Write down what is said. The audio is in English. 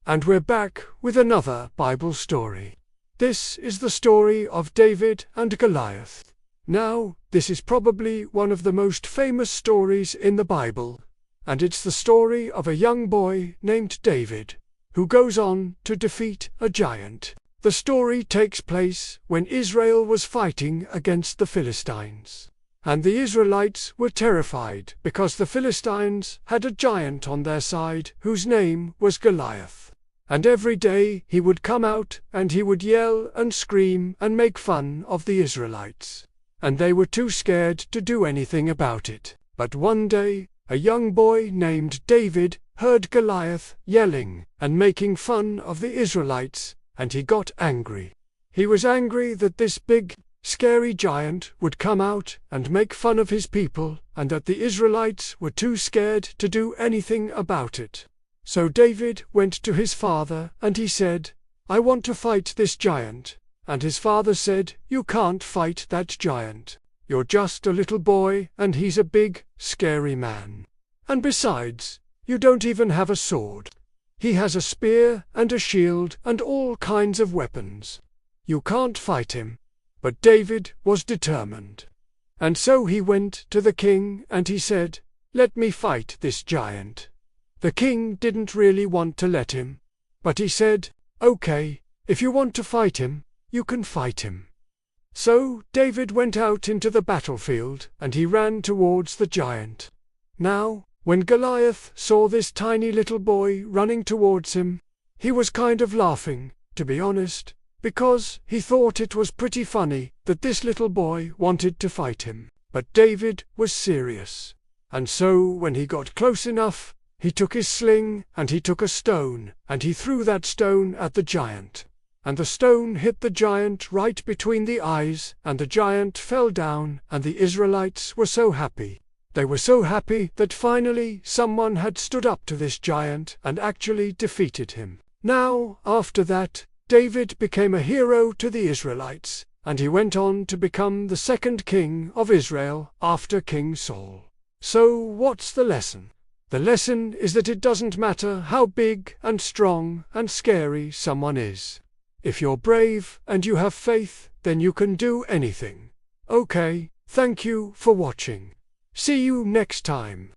And we're back with another Bible story. This is the story of David and Goliath. Now, this is probably one of the most famous stories in the Bible, and it's the story of a young boy named David, who goes on to defeat a giant. The story takes place when Israel was fighting against the Philistines. And the Israelites were terrified because the Philistines had a giant on their side whose name was Goliath. And every day he would come out and he would yell and scream and make fun of the Israelites. And they were too scared to do anything about it. But one day, a young boy named David heard Goliath yelling and making fun of the Israelites, and he got angry. He was angry that this big, scary giant would come out and make fun of his people, and that the Israelites were too scared to do anything about it. So David went to his father and he said, "I want to fight this giant." And his father said, "You can't fight that giant. You're just a little boy and he's a big, scary man. And besides, you don't even have a sword. He has a spear and a shield and all kinds of weapons. You can't fight him." But David was determined. And so he went to the king and he said, "Let me fight this giant." The king didn't really want to let him, but he said, "Okay, if you want to fight him, you can fight him." So David went out into the battlefield and he ran towards the giant. Now, when Goliath saw this tiny little boy running towards him, he was kind of laughing, to be honest, because he thought it was pretty funny that this little boy wanted to fight him. But David was serious. And so when he got close enough, he took his sling and he took a stone and he threw that stone at the giant. And the stone hit the giant right between the eyes, and the giant fell down, and the Israelites were so happy. They were so happy that finally someone had stood up to this giant and actually defeated him. Now, after that, David became a hero to the Israelites, and he went on to become the second king of Israel after King Saul. So what's the lesson? The lesson is that it doesn't matter how big and strong and scary someone is. If you're brave and you have faith, then you can do anything. Okay, thank you for watching. See you next time.